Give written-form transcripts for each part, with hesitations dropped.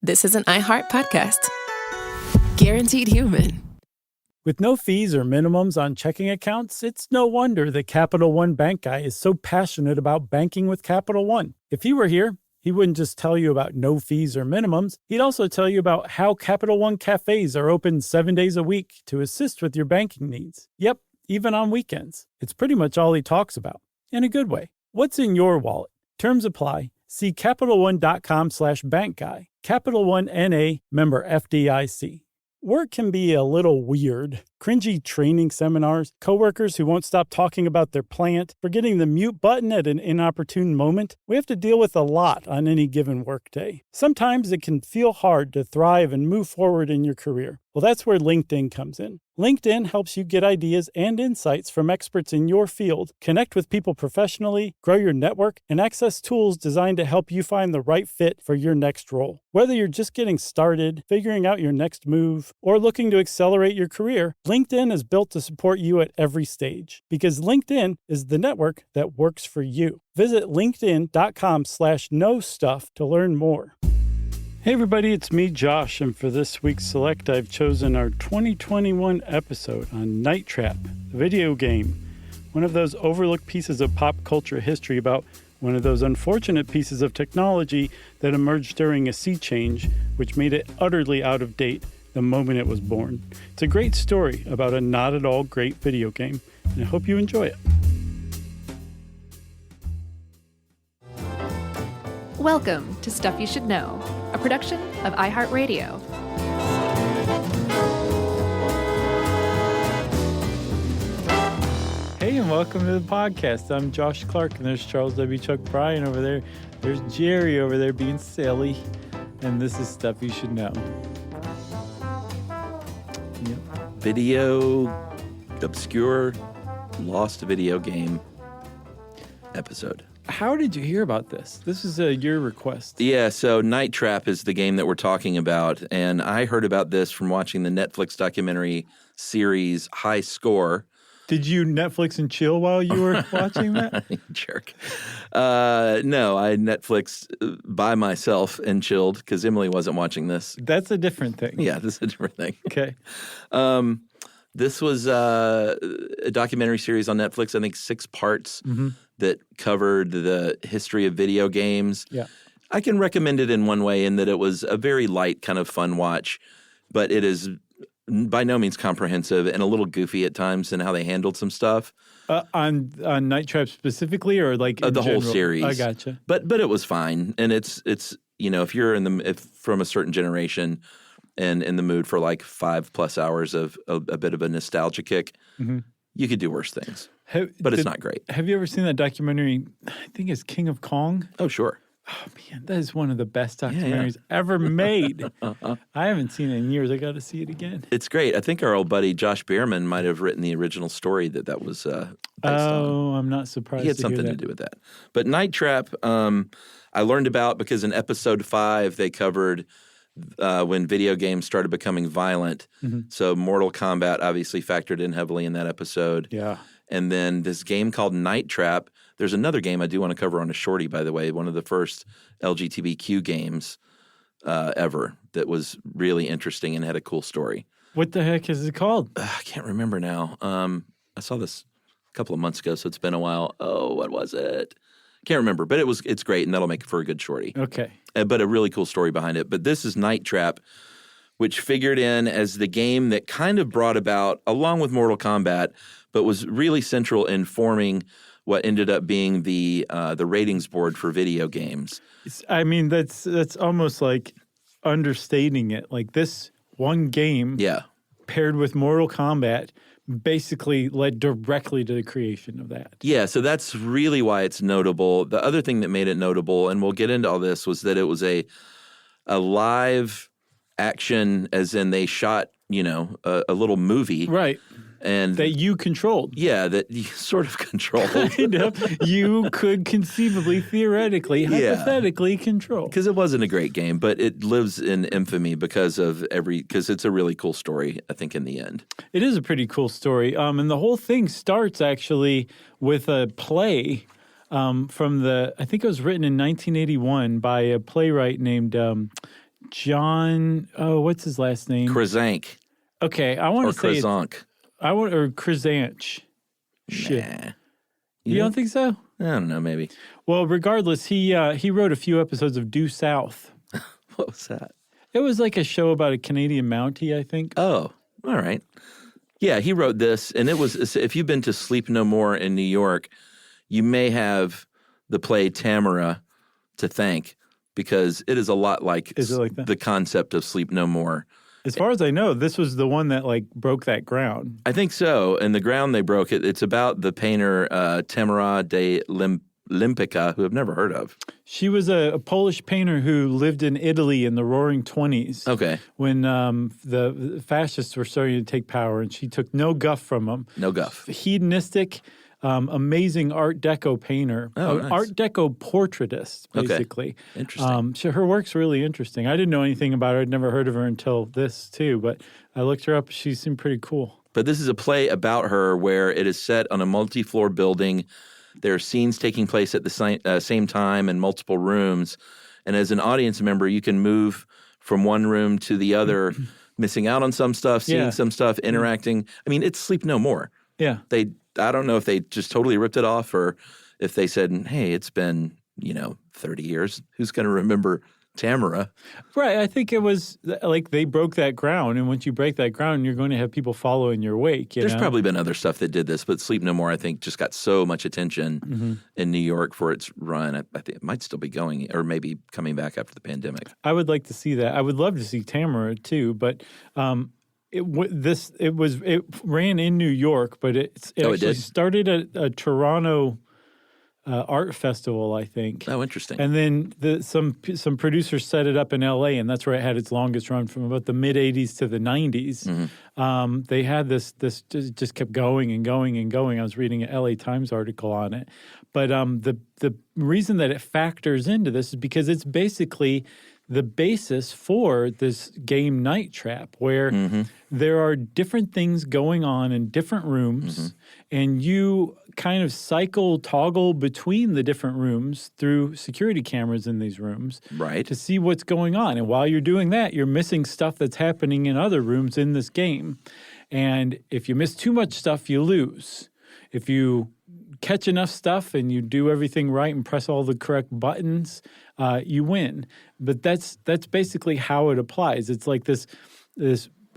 This is an iHeart podcast. Guaranteed human. With no fees or minimums on checking accounts, it's no wonder that Capital One Bank Guy is so passionate about banking with Capital One. If he were here, he wouldn't just tell you about no fees or minimums. He'd also tell you about how Capital One cafes are open 7 days a week to assist with your banking needs. Yep, even on weekends. It's pretty much all he talks about, in a good way. What's in your wallet? Terms apply. See CapitalOne.com/bankguy. Capital One N.A., member FDIC. Work can be a little weird. Cringy training seminars, coworkers who won't stop talking about their plant, forgetting the mute button at an inopportune moment. We have to deal with a lot on any given workday. Sometimes it can feel hard to thrive and move forward in your career. Well, that's where LinkedIn comes in. LinkedIn helps you get ideas and insights from experts in your field, connect with people professionally, grow your network, and access tools designed to help you find the right fit for your next role. Whether you're just getting started, figuring out your next move, or looking to accelerate your career, LinkedIn is built to support you at every stage, because LinkedIn is the network that works for you. Visit linkedin.com/knowstuff to learn more. Hey everybody, it's me, Josh, and for this week's Select, I've chosen our 2021 episode on Night Trap, the video game. One of those overlooked pieces of pop culture history about one of those unfortunate pieces of technology that emerged during a sea change, which made it utterly out of date the moment it was born. It's a great story about a not at all great video game, and I hope you enjoy it. Welcome to Stuff You Should Know, a production of iHeartRadio. Hey, and welcome to the podcast. I'm Josh Clark, and there's Charles W. Chuck Bryan over there. There's Jerry over there being silly, and this is Stuff You Should Know. Yep. Video, obscure, lost video game episode. How did you hear about this? This is your request. Yeah, so Night Trap is the game that we're talking about, and I heard about this from watching the Netflix documentary series High Score. Did you Netflix and chill while you were watching that? Jerk. No, I Netflixed by myself and chilled because Emily wasn't watching this. That's a different thing. Yeah, this is a different thing. Okay. This was a documentary series on Netflix, I think 6 parts, that covered the history of video games. Yeah. I can recommend it in one way in that it was a very light kind of fun watch, but it is by no means comprehensive and a little goofy at times in how they handled some stuff. On Night Trap specifically, or like in the whole general? series. I gotcha. But it was fine, and it's you know, if you're from a certain generation and in the mood for like 5+ hours of a bit of a nostalgia kick, you could do worse things. But it's not great. Have you ever seen that documentary? I think it's King of Kong. Oh, sure. Oh, man, that is one of the best documentaries ever made. I haven't seen it in years. I got to see it again. It's great. I think our old buddy Josh Bierman might have written the original story that was based on. I'm not surprised. He had something to do with that. But Night Trap, I learned about because in episode 5 they covered when video games started becoming violent. So Mortal Kombat obviously factored in heavily in that episode. Yeah. And then this game called Night Trap. There's another game I do want to cover on a shorty, by the way, one of the first LGBTQ games ever that was really interesting and had a cool story. What the heck is it called? I can't remember now. I saw this a couple of months ago, so it's been a while. Oh, what was it? Can't remember, but it's great, and that'll make for a good shorty. Okay. But a really cool story behind it. But this is Night Trap, which figured in as the game that kind of brought about, along with Mortal Kombat, but was really central in forming what ended up being the ratings board for video games. That's almost like understating it. Like this one game paired with Mortal Kombat basically led directly to the creation of that. Yeah, so that's really why it's notable. The other thing that made it notable, and we'll get into all this, was that it was a live action, as in they shot, a little movie. Right. And that you controlled. Yeah, that you sort of controlled. Kind of. You could conceivably, theoretically, hypothetically control. Because it wasn't a great game, but it lives in infamy because it's a really cool story, I think, in the end. It is a pretty cool story. And the whole thing starts actually with a play I think it was written in 1981 by a playwright named John. Oh, what's his last name? Krizank Okay, I want or to say it's, Krizank. or Krizanch. Shit. Nah. You don't think so? I don't know, maybe. Well, regardless, he wrote a few episodes of Due South. What was that? It was like a show about a Canadian Mountie, I think. Oh, all right. Yeah, he wrote this, and it was, if you've been to Sleep No More in New York, you may have the play Tamara to thank, because it is a lot like, Is it like that? the concept of Sleep No More. As far as I know, this was the one that like broke that ground. I think so. And the ground they broke it, it's about the painter Tamara de Limpica, who I've never heard of. She was a Polish painter who lived in Italy in the Roaring 20s. Okay. When the fascists were starting to take power, and she took no guff from them. No guff. Hedonistic, amazing Art Deco painter. Oh, nice. Art Deco portraitist, basically. Okay. Interesting. Her work's really interesting. I didn't know anything about her. I'd never heard of her until this, too. But I looked her up. She seemed pretty cool. But this is a play about her where it is set on a multi-floor building. There are scenes taking place at the same time in multiple rooms. And as an audience member, you can move from one room to the other, missing out on some stuff, seeing some stuff, interacting. I mean, it's Sleep No More. Yeah. I don't know if they just totally ripped it off or if they said, hey, it's been, 30 years. Who's going to remember Tamara? Right. I think it was like they broke that ground. And once you break that ground, you're going to have people follow in your wake. There's probably been other stuff that did this, but Sleep No More, I think, just got so much attention in New York for its run. I think it might still be going or maybe coming back after the pandemic. I would like to see that. I would love to see Tamara, too. But it ran in New York, but it actually started at a Toronto art festival, I think. Oh, interesting. And then some producers set it up in L.A., and that's where it had its longest run from about the mid-'80s to the '90s. They had this just kept going and going and going. I was reading an L.A. Times article on it. But the reason that it factors into this is because it's basically the basis for this game Night Trap, where there are different things going on in different rooms, and you kind of toggle between the different rooms through security cameras in these rooms to see what's going on. And while you're doing that, you're missing stuff that's happening in other rooms in this game. And if you miss too much stuff, you lose. If you catch enough stuff and you do everything right and press all the correct buttons, you win. But that's basically how it applies. It's like this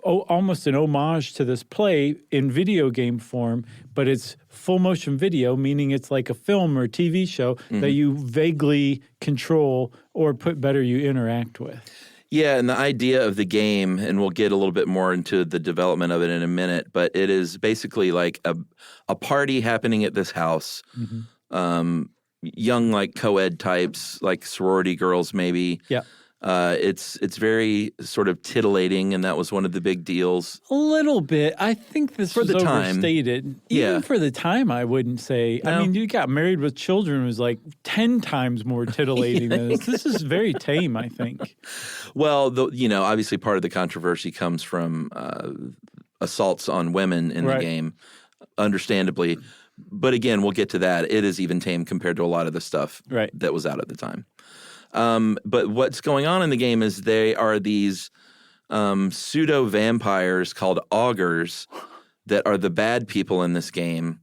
almost an homage to this play in video game form, but it's full motion video, meaning it's like a film or TV show that you vaguely control or you interact with. Yeah, and the idea of the game, and we'll get a little bit more into the development of it in a minute, but it is basically like a party happening at this house. Young, like co-ed types, like sorority girls maybe. Yeah. It's very sort of titillating, and that was one of the big deals. A little bit. I think this was overstated. Even for the time, I wouldn't say. No. I mean, you got Married with Children was like 10 times more titillating than this. This is very tame, I think. Well, obviously part of the controversy comes from assaults on women in the game, understandably. But again, we'll get to that. It is even tame compared to a lot of the stuff that was out at the time. But what's going on in the game is they are these pseudo vampires called augurs that are the bad people in this game.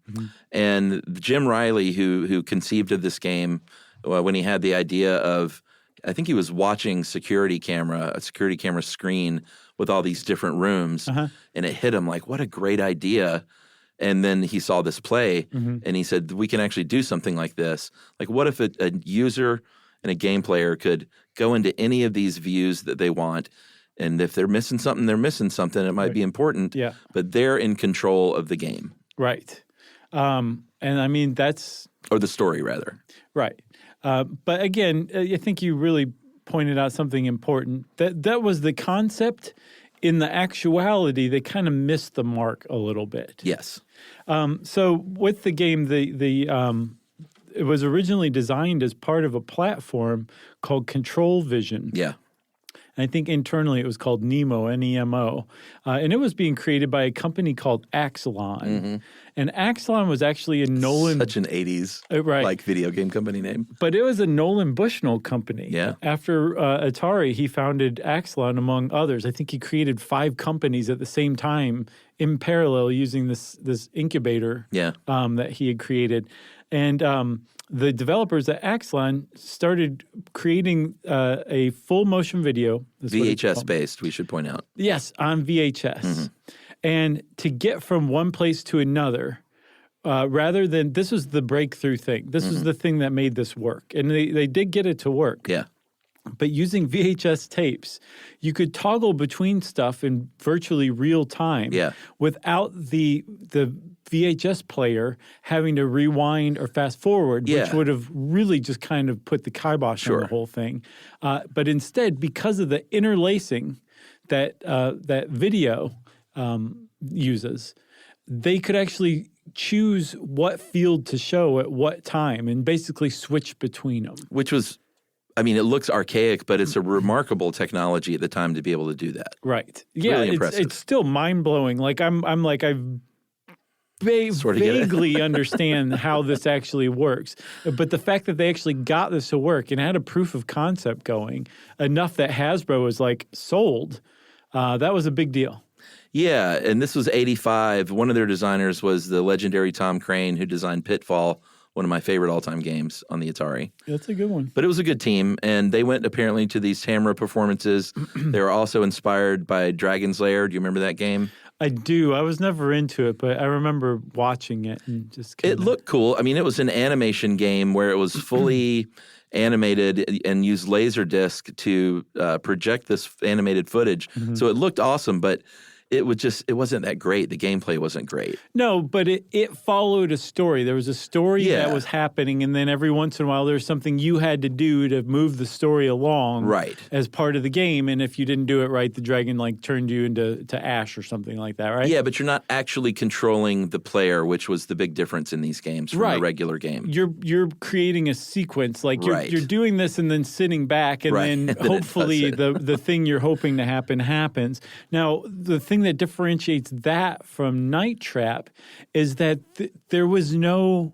And Jim Riley, who conceived of this game, when he had the idea of, I think he was watching a security camera screen with all these different rooms, and it hit him like, what a great idea. And then he saw this play, and he said, we can actually do something like this. Like, what if a user and a game player could go into any of these views that they want, and if they're missing something, they're missing something. It might be important, but they're in control of the game. Right. And I mean, or the story, rather. Right. But again, I think you really pointed out something important. That was the concept. In the actuality, they kind of missed the mark a little bit. Yes. So with the game, it was originally designed as part of a platform called Control Vision. Yeah. And I think internally it was called Nemo, N-E-M-O. And it was being created by a company called Axelon. Mm-hmm. And Axelon was actually a Nolan... Such an 80s right. like video game company name. But it was a Nolan Bushnell company. Yeah. After Atari, he founded Axelon, among others. I think he created 5 companies at the same time in parallel using this incubator that he had created. And the developers at Axelon started creating a full motion video. VHS based, we should point out. Yes, on VHS. Mm-hmm. And to get from one place to another, rather than, this was the breakthrough thing. This was the thing that made this work. And they did get it to work. Yeah. But using VHS tapes, you could toggle between stuff in virtually real time without the VHS player having to rewind or fast forward, which would have really just kind of put the kibosh on the whole thing. But instead, because of the interlacing that that video uses, they could actually choose what field to show at what time and basically switch between them. Which was... I mean, it looks archaic, but it's a remarkable technology at the time to be able to do that. Right. Yeah, really impressive. It's still mind-blowing. Like, I vaguely understand how this actually works. But the fact that they actually got this to work and had a proof of concept going, enough that Hasbro was, like, sold, that was a big deal. Yeah, and this was 85. One of their designers was the legendary Tom Crane, who designed Pitfall, one of my favorite all-time games on the Atari. That's a good one. But it was a good team, and they went apparently to these Tamra performances. They were also inspired by Dragon's Lair. Do you remember that game? I do. I was never into it, but I remember watching it and just kinda... It looked cool. I mean, it was an animation game where it was fully animated and used Laserdisc to project this animated footage. So it looked awesome, but it wasn't that great. The gameplay wasn't great. No, but it followed a story. There was a story that was happening, and then every once in a while there's something you had to do to move the story along as part of the game. And if you didn't do it right, the dragon turned you into ash or something like that, right? Yeah, but you're not actually controlling the player, which was the big difference in these games from a regular game. You're creating a sequence. Like you're doing this and then sitting back, and then hopefully the thing you're hoping to happen happens. Now, the thing that differentiates that from Night Trap is that there was no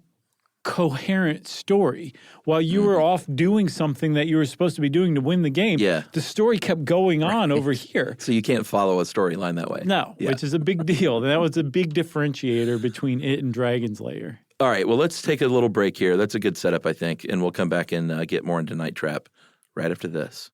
coherent story. While you were off doing something that you were supposed to be doing to win the game, the story kept going on over here. So you can't follow a storyline that way. No, which is a big deal. That was a big differentiator between it and Dragon's Lair. All right, well, let's take a little break here. That's a good setup, I think, and we'll come back and get more into Night Trap right after this.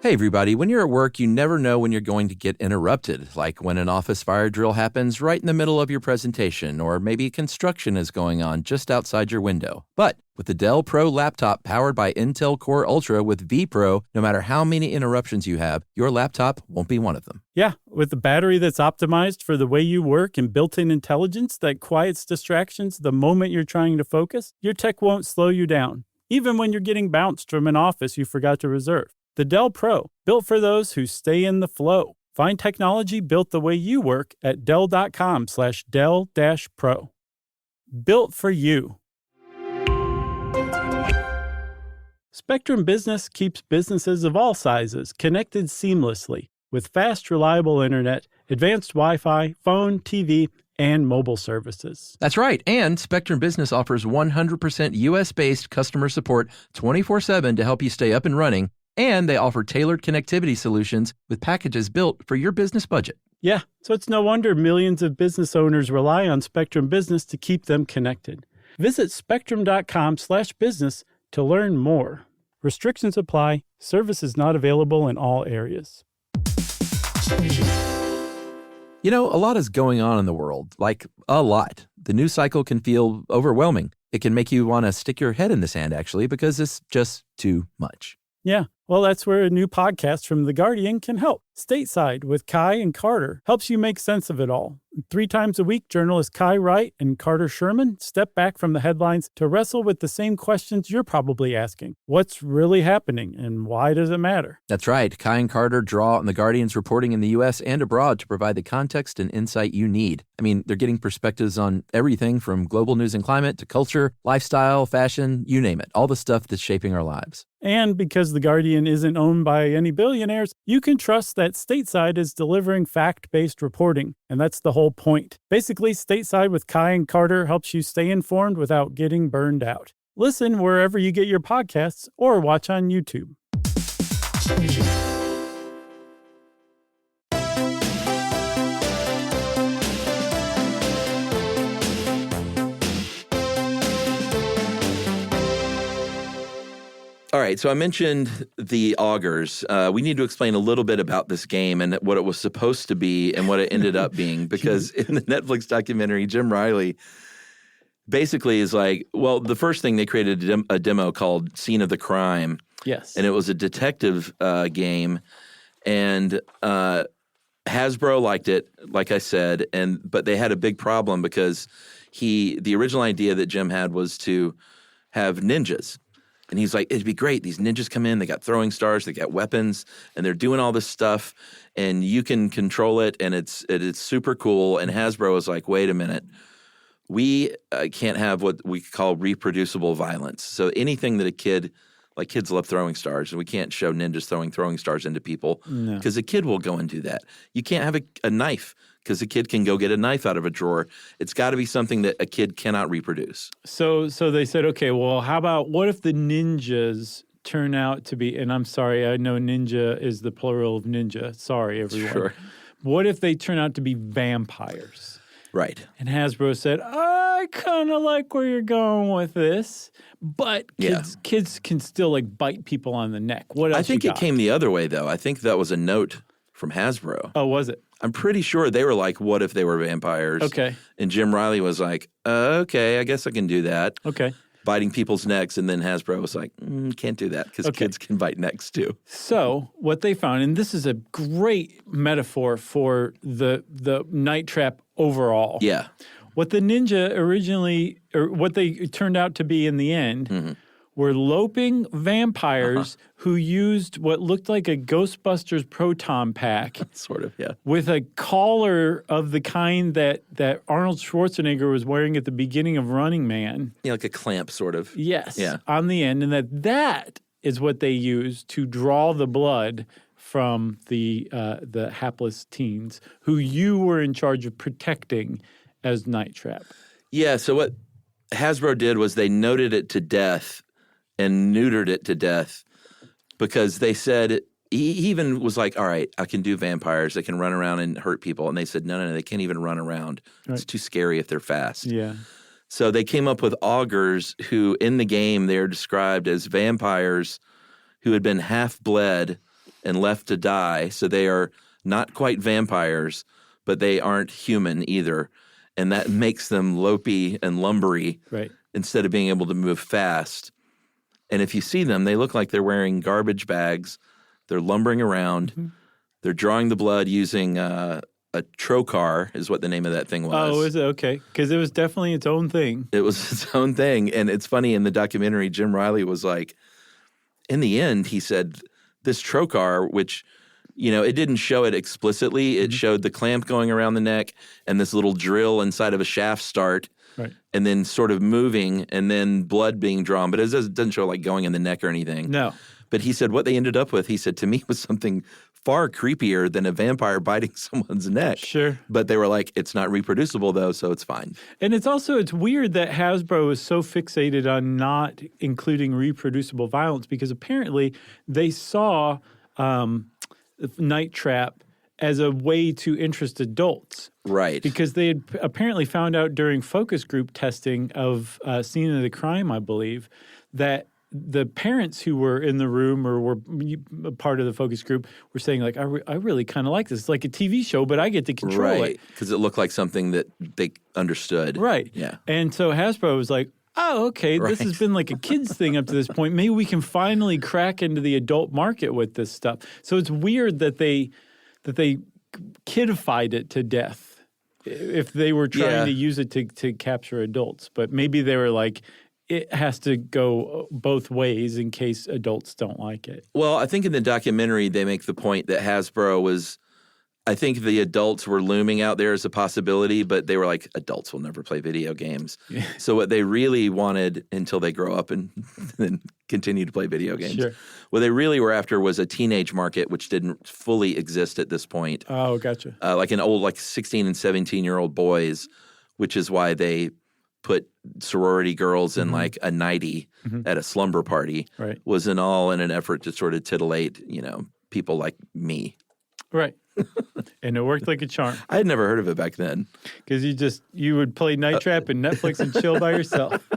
Hey everybody, when you're at work, you never know when you're going to get interrupted, like when an office fire drill happens right in the middle of your presentation, or maybe construction is going on just outside your window. But with the Dell Pro laptop powered by Intel Core Ultra with vPro, no matter how many interruptions you have, your laptop won't be one of them. Yeah, with a battery that's optimized for the way you work and built-in intelligence that quiets distractions the moment you're trying to focus, your tech won't slow you down, even when you're getting bounced from an office you forgot to reserve. The Dell Pro, built for those who stay in the flow. Find technology built the way you work at Dell.com/Dell-Pro. Built for you. Spectrum Business keeps businesses of all sizes connected seamlessly with fast, reliable internet, advanced Wi-Fi, phone, TV, and mobile services. That's right. And Spectrum Business offers 100% U.S.-based customer support 24/7 to help you stay up and running. And they offer tailored connectivity solutions with packages built for your business budget. Yeah, so it's no wonder millions of business owners rely on Spectrum Business to keep them connected. Visit spectrum.com/business to learn more. Restrictions apply. Services not available in all areas. You know, a lot is going on in the world, like a lot. The news cycle can feel overwhelming. It can make you want to stick your head in the sand, actually, because it's just too much. Yeah, Well, that's where a new podcast from The Guardian can help. Stateside with Kai and Carter helps you make sense of it all. 3 times a week, journalists Kai Wright and Carter Sherman step back from the headlines to wrestle with the same questions you're probably asking. What's really happening and why does it matter? That's right. Kai and Carter draw on The Guardian's reporting in the U.S. and abroad to provide the context and insight you need. I mean, they're getting perspectives on everything from global news and climate to culture, lifestyle, fashion, you name it. All the stuff that's shaping our lives. And because The Guardian isn't owned by any billionaires, you can trust that Stateside is delivering fact-based reporting. And that's the whole point. Basically, Stateside with Kai and Carter helps you stay informed without getting burned out. Listen wherever you get your podcasts or watch on YouTube. All right, so I mentioned the augers. We need to explain a little bit about this game and what it was supposed to be and what it ended up being, because in the Netflix documentary, Jim Riley basically is like, well, the first thing they created a demo called Scene of the Crime. Yes. And it was a detective game, and Hasbro liked it, like I said, but they had a big problem because the original idea that Jim had was to have ninjas. And he's like, it'd be great. These ninjas come in, they got throwing stars, they got weapons, and they're doing all this stuff, and you can control it, and it's super cool. And Hasbro was like, wait a minute. We can't have what we call reproducible violence. So anything that kids love throwing stars, and we can't show ninjas throwing stars into people because a kid will go and do that. You can't have a knife because a kid can go get a knife out of a drawer. It's got to be something that a kid cannot reproduce. So they said, okay, well, what if the ninjas turn out to be, and I'm sorry, I know ninja is the plural of ninja. Sorry, everyone. Sure. What if they turn out to be vampires? Right. And Hasbro said, I kind of like where you're going with this, but kids can still bite people on the neck. What else I think it came the other way, though. I think that was a note from Hasbro. Oh, was it? I'm pretty sure they were like, what if they were vampires? Okay. And Jim Riley was like, okay, I guess I can do that. Okay. Biting people's necks. And then Hasbro was like, can't do that because kids can bite necks too. So what they found, and this is a great metaphor for the Night Trap overall. Yeah. What the ninja what they turned out to be in the end were loping vampires who used what looked like a Ghostbusters proton pack. Sort of, yeah. With a collar of the kind that Arnold Schwarzenegger was wearing at the beginning of Running Man. Yeah, like a clamp, sort of. Yes. Yeah. On the end. And that is what they used to draw the blood from the hapless teens who you were in charge of protecting as Night Trap. Yeah, so what Hasbro did was they noted it to death and neutered it to death because they said he even was like, all right, I can do vampires. They can run around and hurt people. And they said, no, they can't even run around. Right. It's too scary if they're fast. Yeah. So they came up with augers who in the game they're described as vampires who had been half bled and left to die. So they are not quite vampires, but they aren't human either. And that makes them lopey and lumbery instead of being able to move fast. And if you see them, they look like they're wearing garbage bags. They're lumbering around. Mm-hmm. They're drawing the blood using a trocar is what the name of that thing was. Oh, is it? Okay. Because it was definitely its own thing. It was its own thing. And it's funny, in the documentary, Jim Riley was like, in the end, he said, this trocar, which, it didn't show it explicitly. It showed the clamp going around the neck and this little drill inside of a shaft start. Right. And then sort of moving and then blood being drawn. But it doesn't show like going in the neck or anything. No. But he said what they ended up with, he said, to me was something far creepier than a vampire biting someone's neck. Sure. But they were like, it's not reproducible though, so it's fine. And it's weird that Hasbro is so fixated on not including reproducible violence because apparently they saw Night Trap as a way to interest adults. Right. Because they had apparently found out during focus group testing of Scene of the Crime, I believe, that the parents who were in the room or were a part of the focus group were saying, like, I really kind of like this. It's like a TV show, but I get to control it. Right, because it looked like something that they understood. Right. Yeah. And so Hasbro was like, oh, okay, this has been like a kid's thing up to this point. Maybe we can finally crack into the adult market with this stuff. So it's weird that they kidified it to death if they were trying to use it to capture adults. But maybe they were like, it has to go both ways in case adults don't like it. Well, I think in the documentary they make the point that Hasbro was, I think the adults were looming out there as a possibility, but they were like, adults will never play video games. Yeah. So what they really wanted until they grow up and then continue to play video games, what they really were after was a teenage market, which didn't fully exist at this point. Oh, gotcha. Like an old, like 16 and 17-year-old boys, which is why they put sorority girls in like a nightie at a slumber party, was in an effort to sort of titillate, people like me. Right. And it worked like a charm. I had never heard of it back then. Because you would play Night Trap and Netflix and chill by yourself.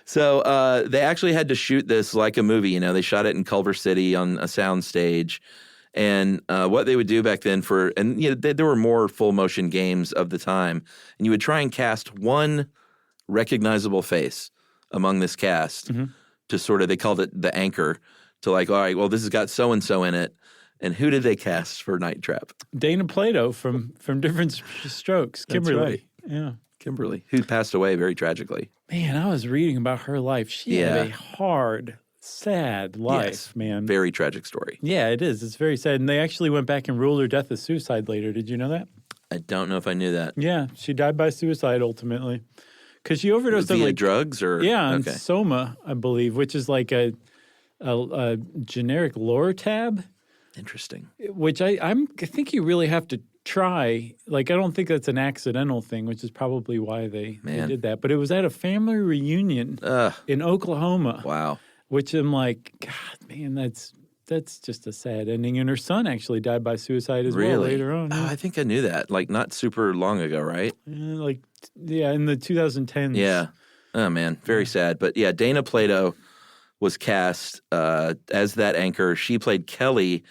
So they actually had to shoot this like a movie. They shot it in Culver City on a sound stage. And what they would do back then there were more full motion games of the time, and you would try and cast one recognizable face among this cast to sort of, they called it the anchor, to like, all right, well, this has got so-and-so in it. And who did they cast for Night Trap? Dana Plato from Different Strokes, Kimberly. That's right. Yeah. Kimberly, who passed away very tragically. Man, I was reading about her life. She had a hard, sad life, man. Very tragic story. Yeah, it is. It's very sad. And they actually went back and ruled her death as suicide later. Did you know that? I don't know if I knew that. Yeah, she died by suicide ultimately. Because she overdosed on drugs or? Yeah, on Soma, I believe, which is like a generic Loratab. Interesting. Which I think you really have to try. Like, I don't think that's an accidental thing, which is probably why they did that. But it was at a family reunion in Oklahoma. Wow. Which I'm like, God, man, that's just a sad ending. And her son actually died by suicide as well later on. Oh, I think I knew that. Like, not super long ago, right? In the 2010s. Yeah. Oh, man. Very sad. But yeah, Dana Plato was cast as that anchor. She played Kelly,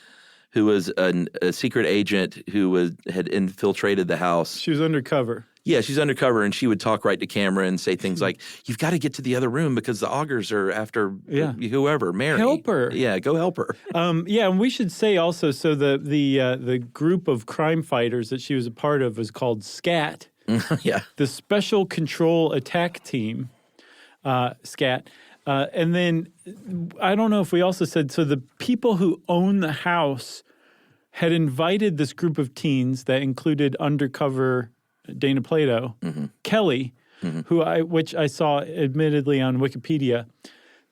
who was a secret agent who had infiltrated the house. She was undercover. Yeah, she's undercover, and she would talk right to camera and say things like, "You've got to get to the other room because the augurs are after whoever, Mary. Help her. Yeah, go help her." And we should say also, so the group of crime fighters that she was a part of was called SCAT. Yeah, the Special Control Attack Team, SCAT. And then I don't know if we also said, so the people who own the house had invited this group of teens that included undercover Dana Plato, Kelly, which I saw admittedly on Wikipedia.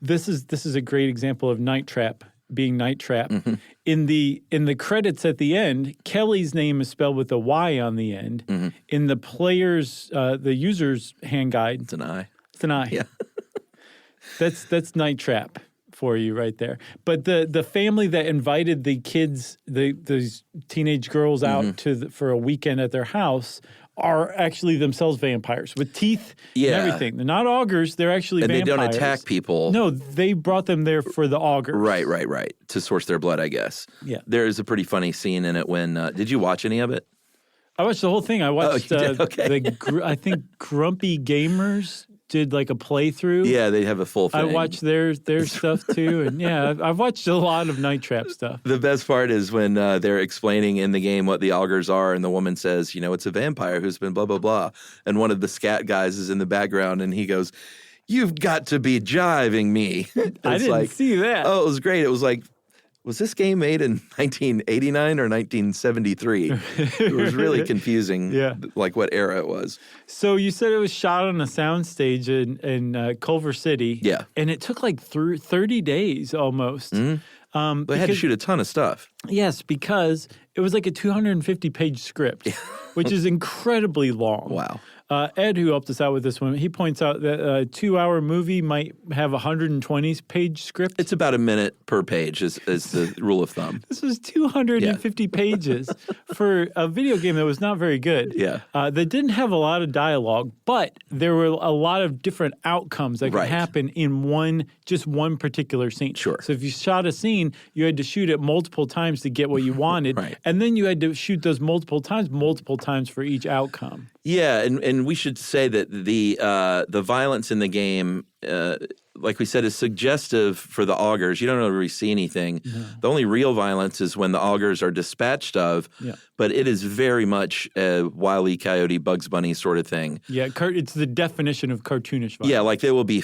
This is a great example of Night Trap being Night Trap. In the credits at the end, Kelly's name is spelled with a Y on the end. In the player's the user's hand guide, it's an I. It's an I. Yeah. That's Night Trap for you right there. But the family that invited the kids, these teenage girls out for a weekend at their house are actually themselves vampires with teeth and everything. They're not augurs. They're actually vampires. And they don't attack people. No, they brought them there for the augurs. Right. To source their blood, I guess. Yeah. There is a pretty funny scene in it when did you watch any of it? I watched the whole thing. I watched Okay. I think Grumpy Gamers did like a playthrough. Yeah, they have a full thing. I watched their stuff too. And I've watched a lot of Night Trap stuff. The best part is when they're explaining in the game what the augurs are, and the woman says, it's a vampire who's been blah, blah, blah. And one of the scat guys is in the background, and he goes, "You've got to be jiving me." I didn't see that. Oh, it was great. It was like, was this game made in 1989 or 1973? It was really confusing, like what era it was. So you said it was shot on a soundstage in Culver City. Yeah. And it took like 30 days almost. They had to shoot a ton of stuff. Yes, because it was like a 250-page script, which is incredibly long. Wow. Ed, who helped us out with this one, he points out that a 2-hour movie might have a 120-page script. It's about a minute per page is the rule of thumb. This was 250 pages for a video game that was not very good. Yeah. That didn't have a lot of dialogue, but there were a lot of different outcomes that could Right. happen in just one particular scene. Sure. So if you shot a scene, you had to shoot it multiple times to get what you wanted. Right. And then you had to shoot those multiple times for each outcome. Yeah, and we should say that the violence in the game, like we said, is suggestive for the augurs. You don't really see anything. The only real violence is when the augurs are dispatched of, but it is very much a Wile E. Coyote, Bugs Bunny sort of thing. Yeah, it's the definition of cartoonish violence. Yeah, like they will be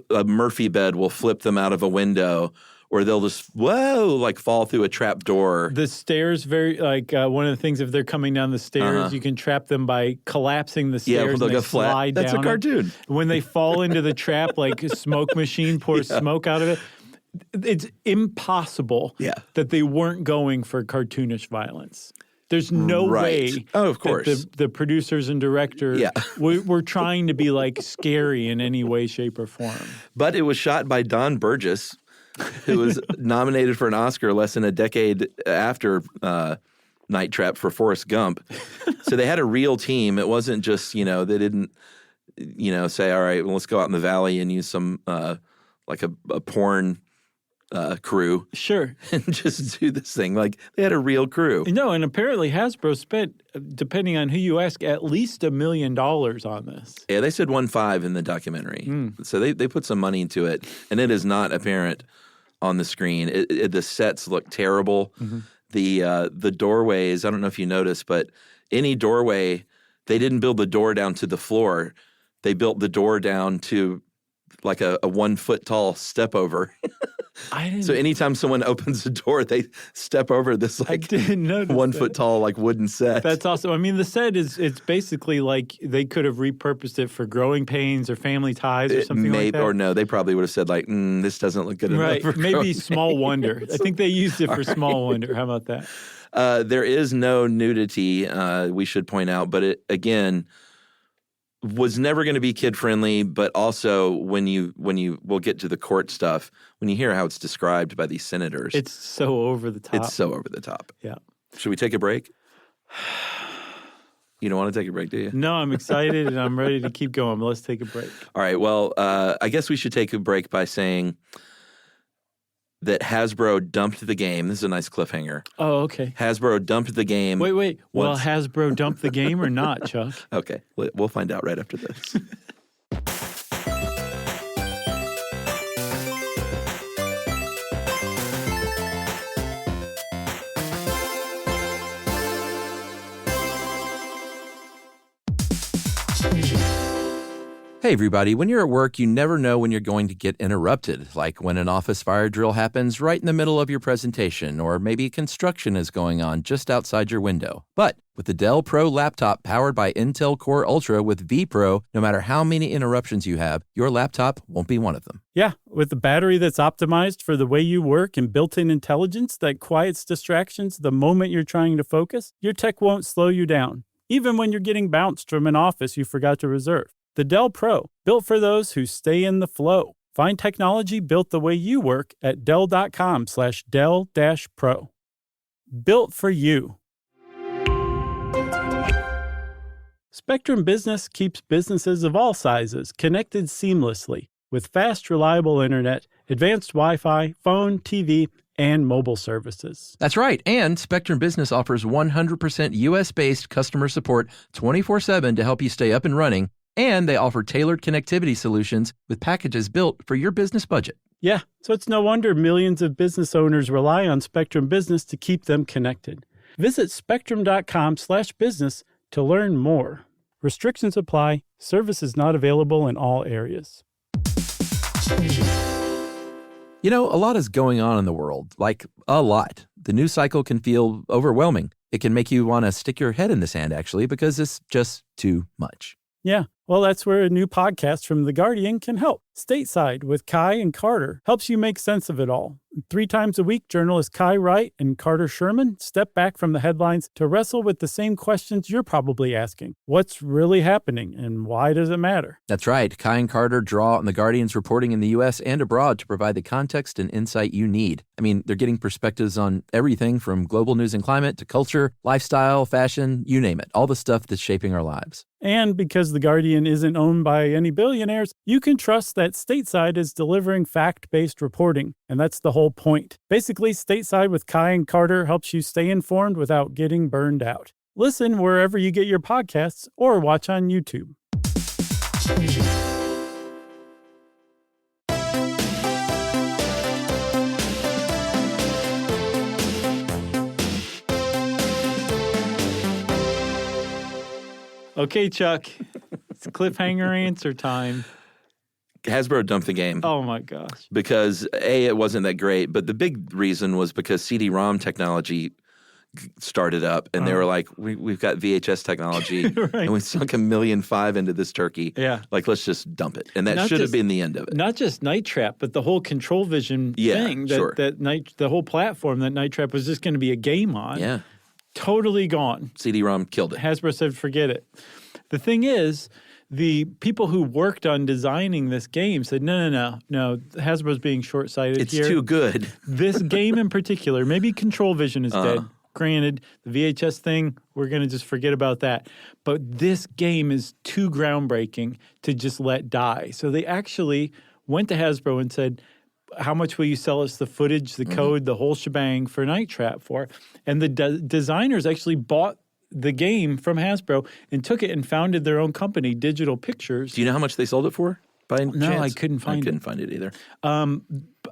a Murphy bed will flip them out of a window, or they'll just fall through a trap door. The stairs, one of the things, if they're coming down the stairs, you can trap them by collapsing the stairs and they'll they go flat. slide That's down a cartoon. it. When they fall into the trap, like a smoke machine pours smoke out of it, it's impossible that they weren't going for cartoonish violence. There's no way of course. that the producers and directors were trying to be like scary in any way, shape, or form. But it was shot by Don Burgess, who was nominated for an Oscar less than a decade after Night Trap for Forrest Gump. So they had a real team. It wasn't just, they didn't, say, all right, well, let's go out in the valley and use some, like a porn crew. Sure. And just do this thing. Like, they had a real crew. No, and apparently Hasbro spent, depending on who you ask, at least $1 million on this. Yeah, they said 1.5 in the documentary. So they put some money into it, and it is not apparent on the screen. The sets look terrible. The doorways, I don't know if you noticed, but any doorway, they didn't build the door down to the floor. They built the door down to like a 1 foot tall step over. So anytime someone opens the door, they step over this I didn't notice 1 foot tall like wooden set. That's awesome. I mean, the set it's basically like they could have repurposed it for Growing Pains or Family Ties or something like that. Or no, they probably would have said like, this doesn't look good enough for Maybe Growing Small Pains. Wonder. I think they used it for Small Wonder. How about that? There is no nudity, we should point out, but it, again, was never going to be kid friendly. But also, when we'll get to the court stuff, when you hear how it's described by these senators, It's so over the top. it's so over the top. Yeah. Should we take a break? You don't want to take a break, do you? No, I'm excited and I'm ready to keep going. But let's take a break. All right. Well, I guess we should take a break by saying that Hasbro dumped the game. This is a nice cliffhanger. Oh, okay. Hasbro dumped the game. Wait. Will once- Hasbro dump the game or not, Chuck? Okay. We'll find out right after this. Hey, everybody. When you're at work, you never know when you're going to get interrupted, like when an office fire drill happens right in the middle of your presentation, or maybe construction is going on just outside your window. But with the Dell Pro laptop powered by Intel Core Ultra with vPro, no matter how many interruptions you have, your laptop won't be one of them. Yeah, with a battery that's optimized for the way you work and built-in intelligence that quiets distractions the moment you're trying to focus, your tech won't slow you down, even when you're getting bounced from an office you forgot to reserve. The Dell Pro, built for those who stay in the flow. Find technology built the way you work at Dell.com/Dell-Pro. Built for you. Spectrum Business keeps businesses of all sizes connected seamlessly with fast, reliable internet, advanced Wi-Fi, phone, TV, and mobile services. That's right. And Spectrum Business offers 100% U.S.-based customer support 24/7 to help you stay up and running. And they offer tailored connectivity solutions with packages built for your business budget. Yeah, so it's no wonder millions of business owners rely on Spectrum Business to keep them connected. Visit spectrum.com/business to learn more. Restrictions apply. Services not available in all areas. You know, a lot is going on in the world, like a lot. The news cycle can feel overwhelming. It can make you want to stick your head in the sand, actually, because it's just too much. Yeah, well, that's where a new podcast from The Guardian can help. Stateside with Kai and Carter helps you make sense of it all. 3 times a week, journalists Kai Wright and Carter Sherman step back from the headlines to wrestle with the same questions you're probably asking. What's really happening and why does it matter? That's right. Kai and Carter draw on the Guardian's reporting in the U.S. and abroad to provide the context and insight you need. I mean, they're getting perspectives on everything from global news and climate to culture, lifestyle, fashion, you name it, all the stuff that's shaping our lives. And because The Guardian isn't owned by any billionaires, you can trust that Stateside is delivering fact-based reporting. And that's the whole point. Basically, Stateside with Kai and Carter helps you stay informed without getting burned out. Listen wherever you get your podcasts or watch on YouTube. Okay, Chuck, it's cliffhanger answer time. Hasbro dumped the game. Oh, my gosh. Because, A, it wasn't that great, but the big reason was because CD-ROM technology started up, and they were like, we've got VHS technology, Right. and we sunk $1.5 million into this turkey. Yeah. Like, let's just dump it. And that should have been the end of it. Not just Night Trap, but the whole Control Vision thing. Sure. The whole platform that Night Trap was just going to be a game on. Yeah. Totally gone. CD-ROM killed it. Hasbro said, forget it. The thing is, the people who worked on designing this game said, no, Hasbro's being short-sighted It's here. too good. This game in particular, maybe Control Vision is dead. Granted, the VHS thing, we're going to just forget about that. But this game is too groundbreaking to just let die. So they actually went to Hasbro and said, how much will you sell us the footage, the code, the whole shebang for Night Trap for? And the designers actually bought the game from Hasbro and took it and founded their own company, Digital Pictures. Do you know how much they sold it for? By No, chance? I couldn't find it. I couldn't find it either.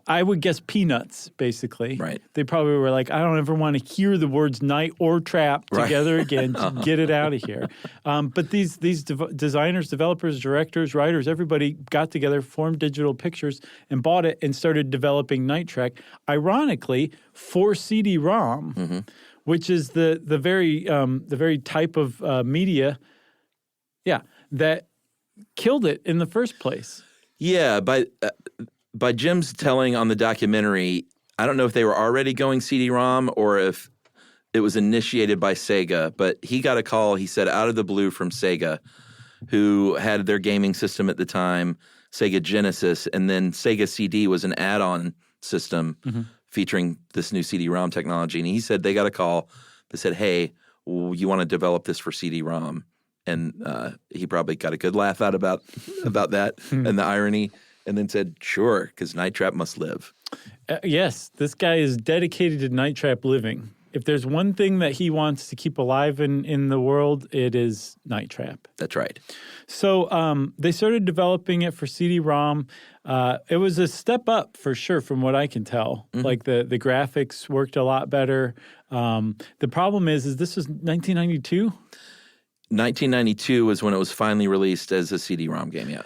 I would guess peanuts, basically. Right. They probably were like, I don't ever want to hear the words night or trap together again. Just get it out of here. But these designers, developers, directors, writers, everybody got together, formed Digital Pictures, and bought it and started developing Night Trap, ironically, for CD-ROM, which is the very type of media, that killed it in the first place. Yeah, by Jim's telling on the documentary, I don't know if they were already going CD-ROM or if it was initiated by Sega, but he got a call, he said, out of the blue from Sega, who had their gaming system at the time, Sega Genesis, and then Sega CD was an add-on system featuring this new CD-ROM technology. And he said they got a call that said, hey, you want to develop this for CD-ROM? And he probably got a good laugh out about that and the irony, and then said, sure, because Night Trap must live. Yes, this guy is dedicated to Night Trap living. If there's one thing that he wants to keep alive in the world, it is Night Trap. That's right. So they started developing it for CD-ROM. It was a step up for sure from what I can tell. Like the graphics worked a lot better. The problem is this was 1992? 1992 was when it was finally released as a CD-ROM game, yeah.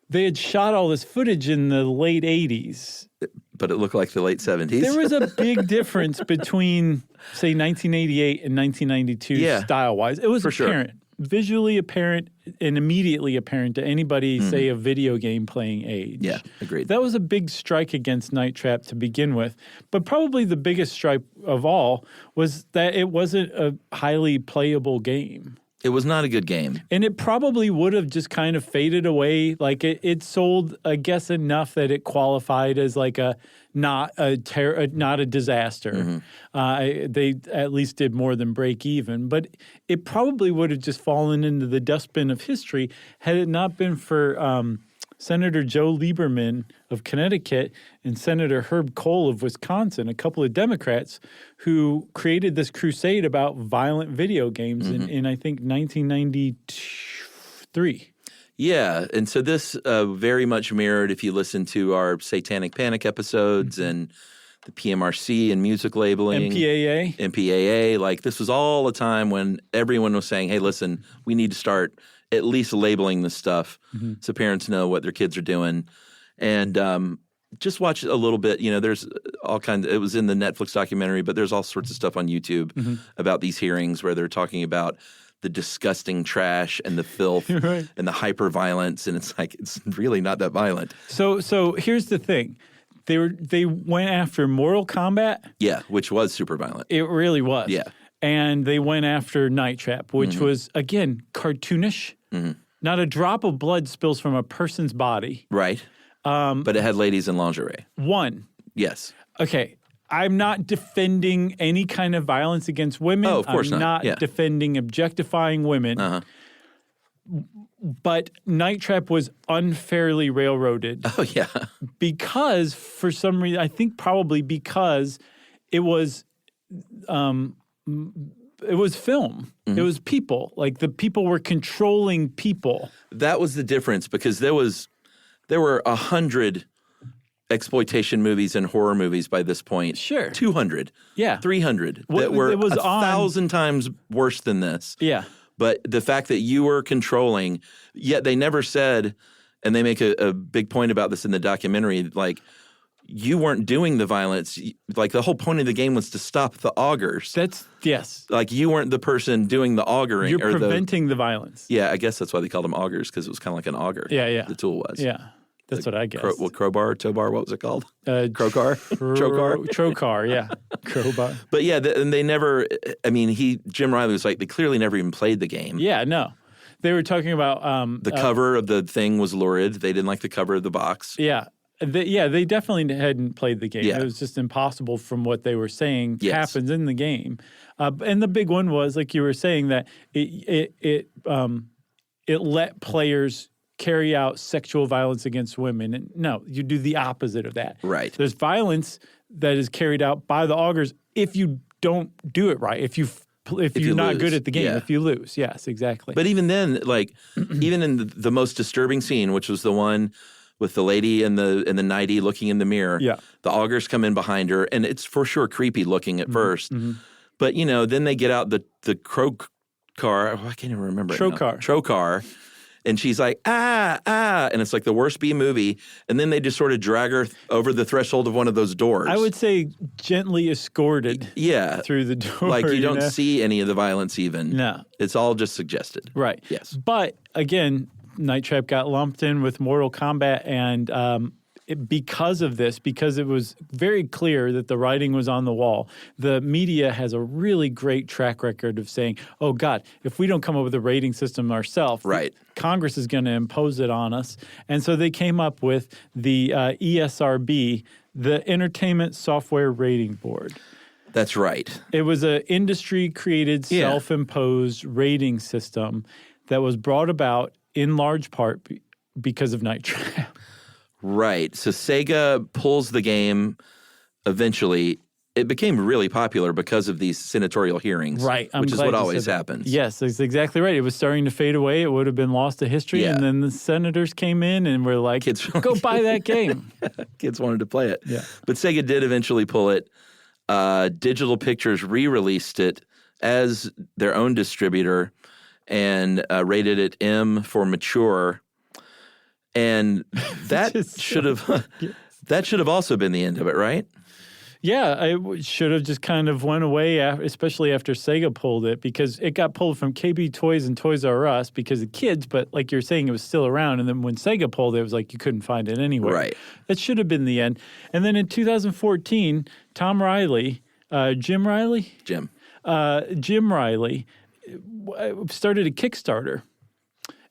They had shot all this footage in the late 80s. But it looked like the late 70s. There was a big difference between, say, 1988 and 1992 style-wise. It was apparent, visually apparent, and immediately apparent to anybody, say, a video game playing age. Yeah, agreed. That was a big strike against Night Trap to begin with. But probably the biggest strike of all was that it wasn't a highly playable game. It was not a good game. And it probably would have just kind of faded away. Like it sold, I guess, enough that it qualified as like not a disaster. They at least did more than break even. But it probably would have just fallen into the dustbin of history had it not been for Senator Joe Lieberman of Connecticut and Senator Herb Kohl of Wisconsin, a couple of Democrats who created this crusade about violent video games in I think, 1993. Yeah, and so this very much mirrored, if you listen to our Satanic Panic episodes and the PMRC and music labeling. MPAA. Like this was all a time when everyone was saying, hey, listen, we need to start at least labeling this stuff so parents know what their kids are doing. And just watch a little bit. You know, there's all kinds – it was in the Netflix documentary, but there's all sorts of stuff on YouTube about these hearings where they're talking about the disgusting trash and the filth and the hyper-violence. And it's like it's really not that violent. So here's the thing. They went after Mortal Kombat. Yeah, which was super violent. It really was. Yeah. And they went after Night Trap, which was, again, cartoonish. Not a drop of blood spills from a person's body. Right. But it had ladies in lingerie. One. Yes. Okay. I'm not defending any kind of violence against women. Oh, of course I'm not. Yeah. defending objectifying women. Uh-huh. But Night Trap was unfairly railroaded Oh, yeah. because, for some reason, I think probably because it was film. It was people. Like the people were controlling people. That was the difference because there were 100 exploitation movies and horror movies by this point. Sure. 200. Yeah. 300 Well, that were it was 1,000 times worse than this. Yeah. But the fact that you were controlling, yet they never said, and they make a big point about this in the documentary, like you weren't doing the violence. Like the whole point of the game was to stop the augers. Yes. Like you weren't the person doing the auguring. You're preventing the violence. Yeah, I guess that's why they called them augers because it was kind of like an auger. Yeah. The tool was. Yeah. That's what I guess. Crowbar, towbar, what was it called? Crowcar. Trokar? Trokar, yeah. Crowbar. But yeah, and they never, I mean, Jim Riley was like, they clearly never even played the game. Yeah, no. They were talking about... the cover of the thing was lurid. They didn't like the cover of the box. Yeah. They definitely hadn't played the game. Yeah. It was just impossible from what they were saying Yes. happens in the game. And the big one was, like you were saying, that it let players carry out sexual violence against women. And no, you do the opposite of that. Right. There's violence that is carried out by the augers if you don't do it right. If you're not lose. good at the game, Yeah. if you lose. Yes, exactly. But even then, like, even in the most disturbing scene, which was the one with the lady and the nightie looking in the mirror, Yeah. the augers come in behind her, and it's for sure creepy looking at first. But, then they get out the crow car. Oh, I can't even remember it now. Trokar. And she's like, and it's like the worst B movie. And then they just sort of drag her over the threshold of one of those doors. I would say gently escorted through the door. Like you don't see any of the violence even. No. It's all just suggested. Right. Yes. But again, Night Trap got lumped in with Mortal Kombat, and because of this, because it was very clear that the writing was on the wall, the media has a really great track record of saying, oh, God, if we don't come up with a rating system ourselves, Right. Congress is going to impose it on us. And so they came up with the ESRB, the Entertainment Software Rating Board. That's right. It was an industry-created, self-imposed rating system that was brought about in large part because of Night Trap. Right. So Sega pulls the game eventually. It became really popular because of these senatorial hearings. Right. Which is what always happens. Yes, that's exactly right. It was starting to fade away. It would have been lost to history. Yeah. And then the senators came in and were like, go buy that game. Kids wanted to play it. Yeah. But Sega did eventually pull it. Digital Pictures re-released it as their own distributor and rated it M for mature. And that should have also been the end of it, right? Yeah, it should have just kind of went away, especially after Sega pulled it, because it got pulled from KB Toys and Toys R Us because of kids, but like you're saying, it was still around. And then when Sega pulled it, it was like you couldn't find it anywhere. Right. That should have been the end. And then in 2014, Jim Riley started a Kickstarter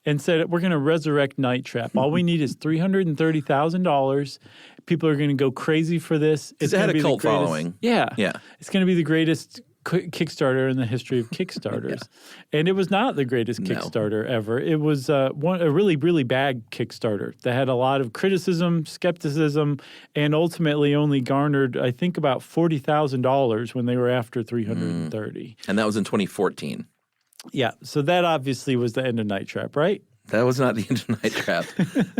and said, we're going to resurrect Night Trap. All we need is $330,000. People are going to go crazy for this. Because it had a cult following. Yeah. Yeah. It's going to be the greatest Kickstarter in the history of Kickstarters. And it was not the greatest Kickstarter ever. It was a really, really bad Kickstarter that had a lot of criticism, skepticism, and ultimately only garnered, I think, about $40,000 when they were after $330,000. And that was in 2014. Yeah, so that obviously was the end of Night Trap, right? That was not the end of Night Trap.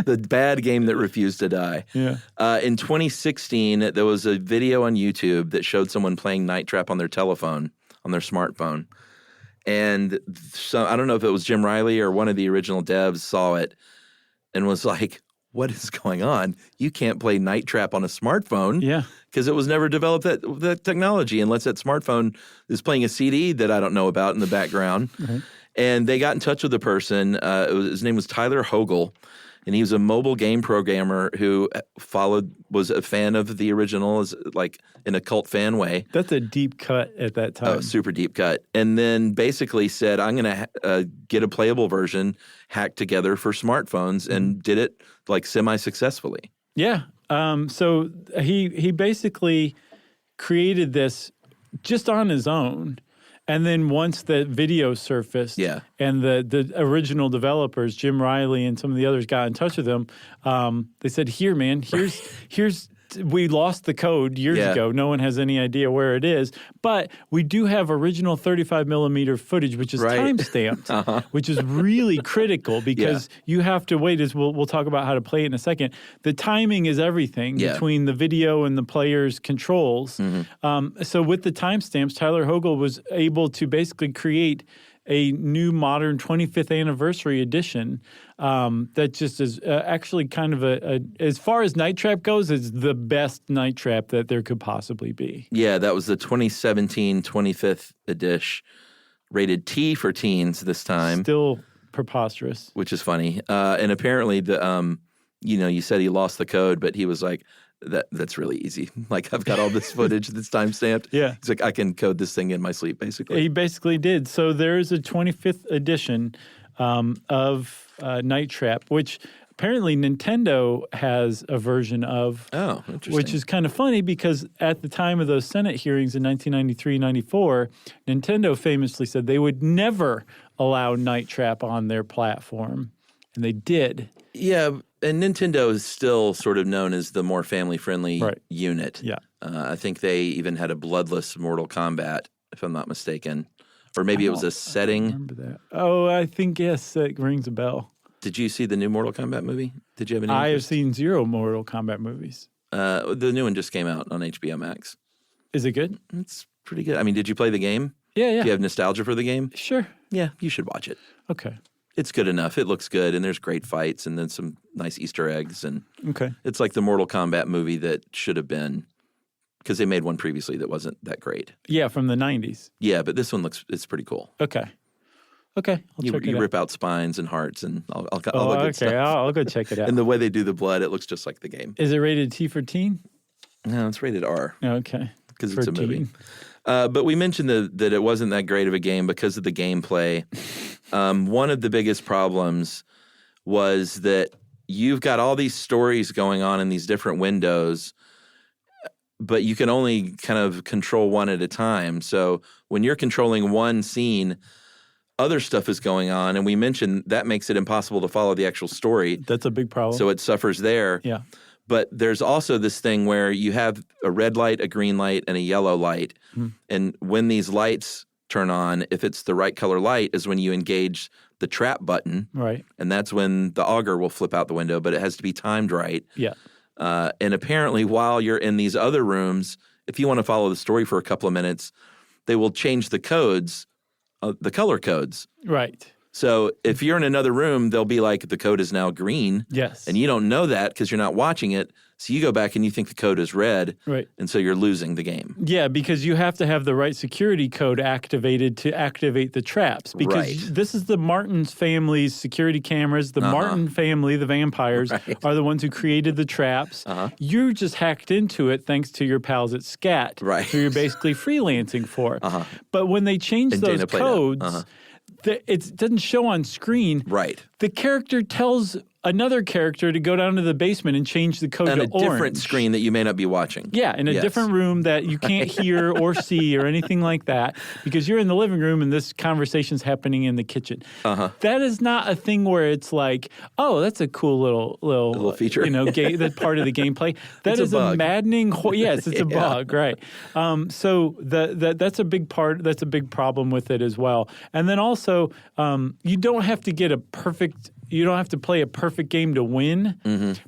The bad game that refused to die. Yeah. In 2016, there was a video on YouTube that showed someone playing Night Trap on their telephone, on their smartphone. And so I don't know if it was Jim Riley or one of the original devs saw it and was like, what is going on? You can't play Night Trap on a smartphone. Yeah. Because it was never developed that technology unless that smartphone is playing a CD that I don't know about in the background. Mm-hmm. And they got in touch with the person. His name was Tyler Hogle. and he was a mobile game programmer who was a fan of the original, as like in a cult fan way. That's a deep cut at that time. Oh, super deep cut. And then basically said, I'm going to get a playable version hacked together for smartphones, and did it like semi-successfully. Yeah. So he basically created this just on his own. And then once the video surfaced and the original developers, Jim Riley and some of the others, got in touch with him, they said, here, man, here's we lost the code years ago. No one has any idea where it is. But we do have original 35 millimeter footage, which is time-stamped, which is really critical because you have to wait, as we'll talk about how to play it in a second. The timing is everything between the video and the player's controls. So with the timestamps, Tyler Hogle was able to basically create a new modern 25th anniversary edition that just is actually kind of as far as Night Trap goes, is the best Night Trap that there could possibly be. Yeah, that was the 2017 25th edition, rated T for teens this time. Still preposterous. Which is funny. And apparently, you said he lost the code, but he was like, that's really easy. Like, I've got all this footage that's time-stamped. Yeah. He's like, I can code this thing in my sleep, basically. He basically did. So there is a 25th edition of Night Trap, which apparently Nintendo has a version of. Oh, interesting. Which is kind of funny because at the time of those Senate hearings in 1993-94, Nintendo famously said they would never allow Night Trap on their platform. And they did. Yeah, and Nintendo is still sort of known as the more family-friendly unit. Yeah. I think they even had a bloodless Mortal Kombat, if I'm not mistaken. Or maybe it was a setting. I remember that. Oh, I think, yes, it rings a bell. Did you see the new Mortal Kombat movie? Did you have any I have interest? seen 0 Mortal Kombat movies. The new one just came out on HBO Max. Is it good? It's pretty good. I mean, did you play the game? Yeah. Do you have nostalgia for the game? Sure. Yeah, you should watch it. Okay. It's good enough. It looks good, and there's great fights, and then some nice Easter eggs, and Okay. it's like the Mortal Kombat movie that should have been, because they made one previously that wasn't that great. Yeah, from the 90s. Yeah, but this one it's pretty cool. Okay. I'll check it You out. rip out spines and hearts and all the good okay. stuff. I'll go check it out. And the way they do the blood, it looks just like the game. Is it rated T for teen? No, it's rated R. Okay. Because For it's a movie. teen. But we mentioned that it wasn't that great of a game because of the gameplay. One of the biggest problems was that you've got all these stories going on in these different windows, but you can only kind of control one at a time. So when you're controlling one scene, other stuff is going on. And we mentioned that makes it impossible to follow the actual story. That's a big problem. So it suffers there. Yeah. But there's also this thing where you have a red light, a green light, and a yellow light. And when these lights turn on, if it's the right color light, is when you engage the trap button. Right. And that's when the auger will flip out the window, but it has to be timed right. Yeah. And apparently, while you're in these other rooms, if you want to follow the story for a couple of minutes, they will change the codes, the color codes. Right. So if you're in another room, they'll be like, the code is now green. Yes. And you don't know that because you're not watching it. So you go back and you think the code is red. Right. And so you're losing the game. Yeah, because you have to have the right security code activated to activate the traps. Because Right. this is the Martins family's security cameras. The Martin family, the vampires, are the ones who created the traps. You just hacked into it thanks to your pals at SCAT, Right. who you're basically freelancing for. But when they change And those Dana played codes, it doesn't show on screen. Right. The character tells another character to go down to the basement and change the code On to a different orange. screen that you may not be watching. Yeah, in a Yes. different room that you can't hear or see or anything like that because you're in the living room and this conversation's happening in the kitchen. That is not a thing where it's like, oh, that's a cool little feature. that part of the gameplay. That It's a is a bug. maddening. Yes, it's a bug, right? So that's a big part. That's a big problem with it as well. And then also, you don't have to get a perfect. You don't have to play a perfect game to win,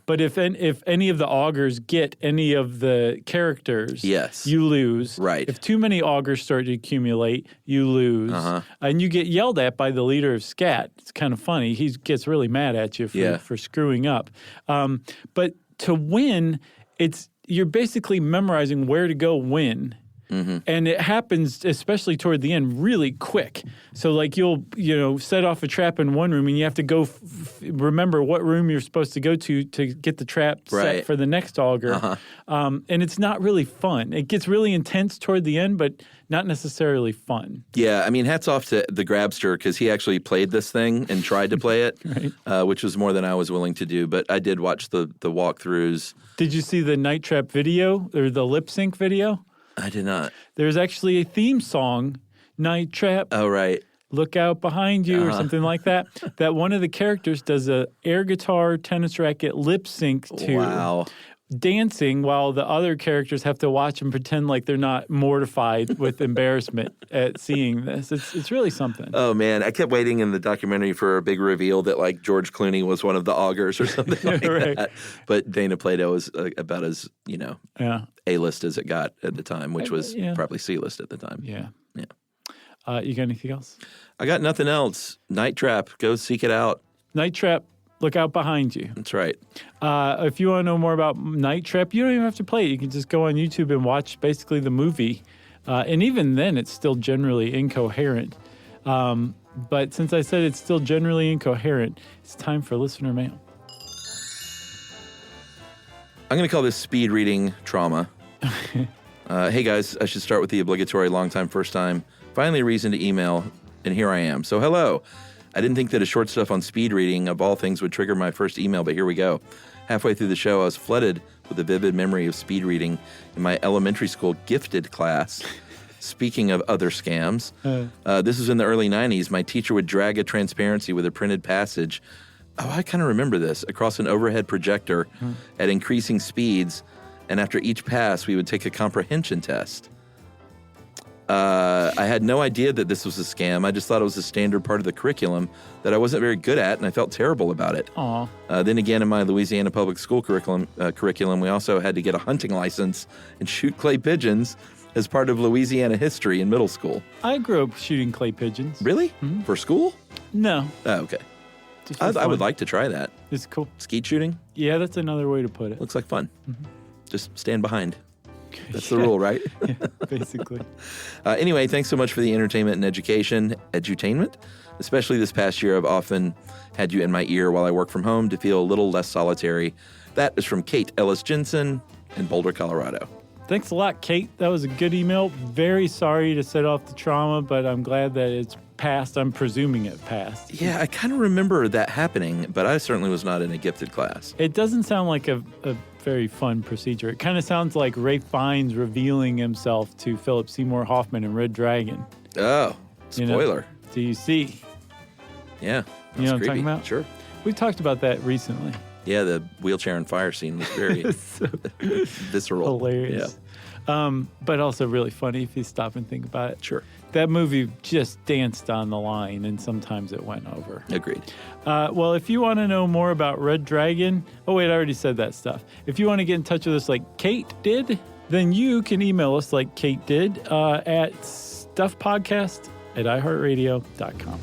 but if any of the augurs get any of the characters, Yes. you lose. Right. If too many augurs start to accumulate, you lose. And you get yelled at by the leader of SCAT. It's kind of funny. He gets really mad at you for screwing up. But to win, you're basically memorizing where to go win. And it happens, especially toward the end, really quick. So like you'll, set off a trap in one room and you have to go remember what room you're supposed to go to get the trap set for the next auger. And it's not really fun. It gets really intense toward the end, but not necessarily fun. Yeah, I mean, hats off to the Grabster because he actually played this thing and tried to play it, which was more than I was willing to do. But I did watch the walkthroughs. Did you see the Night Trap video or the lip sync video? I did not. There's actually a theme song, Night Trap. Oh, right. Look out behind you or something like that. That one of the characters does a air guitar, tennis racket lip sync to. Wow. Dancing while the other characters have to watch and pretend like they're not mortified with embarrassment at seeing this. It's really something. Oh, man. I kept waiting in the documentary for a big reveal that, like, George Clooney was one of the augurs or something like that. But Dana Plato was about as, A-list as it got at the time, which was probably C-list at the time. Yeah. Yeah. You got anything else? I got nothing else. Night Trap. Go seek it out. Night Trap. Look out behind you. That's right. If you want to know more about Night Trap, you don't even have to play it. You can just go on YouTube and watch basically the movie. And even then, it's still generally incoherent. But since I said it's still generally incoherent, it's time for listener mail. I'm going to call this speed reading trauma. Hey, guys, I should start with the obligatory long time, first time. Finally, a reason to email, and here I am. So, hello. I didn't think that a short stuff on speed reading, of all things, would trigger my first email, but here we go. Halfway through the show, I was flooded with a vivid memory of speed reading in my elementary school gifted class. Speaking of other scams, this was in the early 90s. My teacher would drag a transparency with a printed passage. Oh, I kind of remember this. Across an overhead projector at increasing speeds, and after each pass, we would take a comprehension test. I had no idea that this was a scam. I just thought it was a standard part of the curriculum that I wasn't very good at, and I felt terrible about it. Then again, in my Louisiana public school curriculum, we also had to get a hunting license and shoot clay pigeons as part of Louisiana history in middle school. I grew up shooting clay pigeons. Really? For school? No. Oh, okay. I would like to try that. It's cool. Skeet shooting? Yeah, that's another way to put it. Looks like fun. Just stand behind. That's the rule, right? Yeah, basically. Anyway, thanks so much for the entertainment and education. Edutainment? Especially this past year, I've often had you in my ear while I work from home to feel a little less solitary. That is from Kate Ellis Jensen in Boulder, Colorado. Thanks a lot, Kate. That was a good email. Very sorry to set off the trauma, but I'm glad that it's passed. I'm presuming it passed. Yeah, I kind of remember that happening, but I certainly was not in a gifted class. It doesn't sound like a very fun procedure. It kind of sounds like Ralph Fiennes revealing himself to Philip Seymour Hoffman in Red Dragon. Oh, spoiler. Do you see? Yeah. You know what I'm talking about? Sure. We talked about that recently. Yeah, the wheelchair and fire scene was very visceral. Hilarious. Yeah. But also really funny if you stop and think about it. Sure. That movie just danced on the line, and sometimes it went over. Agreed. Well, if you want to know more about Red Dragon, I already said that stuff. If you want to get in touch with us like Kate did, then you can email us like Kate did at stuffpodcast@iheartradio.com.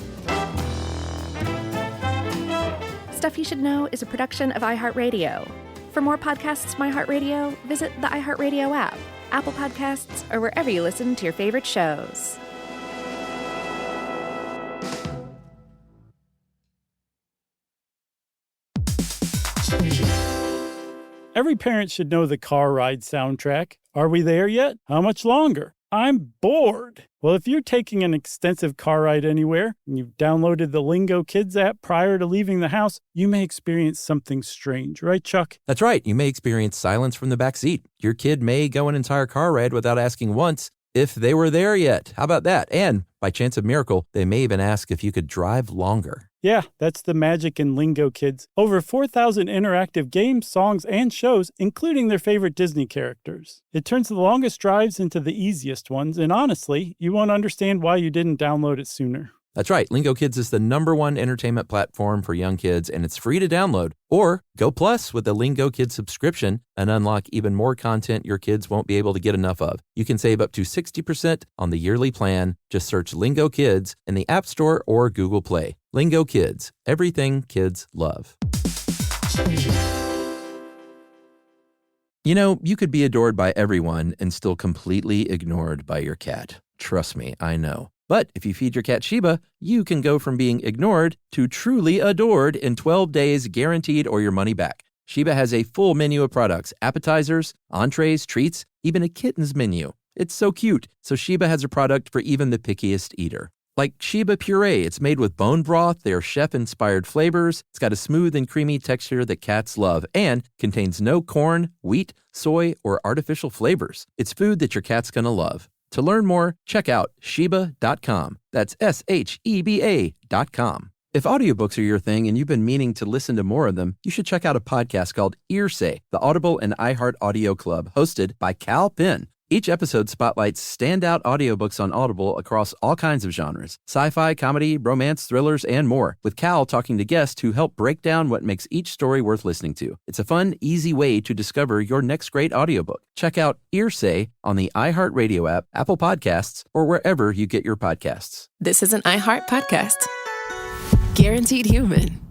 Stuff You Should Know is a production of iHeartRadio. For more podcasts from iHeartRadio, visit the iHeartRadio app, Apple Podcasts, or wherever you listen to your favorite shows. Every parent should know the Car Ride soundtrack. Are we there yet? How much longer? I'm bored. Well, if you're taking an extensive car ride anywhere and you've downloaded the Lingo Kids app prior to leaving the house, you may experience something strange, right, Chuck? That's right. You may experience silence from the back seat. Your kid may go an entire car ride without asking once if they were there yet. How about that? And by chance of miracle, they may even ask if you could drive longer. Yeah, that's the magic in Lingo Kids. Over 4,000 interactive games, songs, and shows, including their favorite Disney characters. It turns the longest drives into the easiest ones, and honestly, you won't understand why you didn't download it sooner. That's right. Lingo Kids is the #1 entertainment platform for young kids, and it's free to download. Or go plus with the Lingo Kids subscription and unlock even more content your kids won't be able to get enough of. You can save up to 60% on the yearly plan. Just search Lingo Kids in the App Store or Google Play. Lingo Kids, everything kids love. You know, you could be adored by everyone and still completely ignored by your cat. Trust me, I know. But if you feed your cat Sheba, you can go from being ignored to truly adored in 12 days, guaranteed, or your money back. Sheba has a full menu of products, appetizers, entrees, treats, even a kitten's menu. It's so cute, so Sheba has a product for even the pickiest eater. Like Sheba Puree, it's made with bone broth, their chef-inspired flavors. It's got a smooth and creamy texture that cats love and contains no corn, wheat, soy, or artificial flavors. It's food that your cat's gonna love. To learn more, check out Sheba.com. That's SHEBA.com. If audiobooks are your thing and you've been meaning to listen to more of them, you should check out a podcast called Earsay, the Audible and iHeart Audio Club, hosted by Cal Penn. Each episode spotlights standout audiobooks on Audible across all kinds of genres: sci-fi, comedy, romance, thrillers, and more, with Cal talking to guests who help break down what makes each story worth listening to. It's a fun, easy way to discover your next great audiobook. Check out Earsay on the iHeartRadio app, Apple Podcasts, or wherever you get your podcasts. This is an iHeart podcast. Guaranteed Human.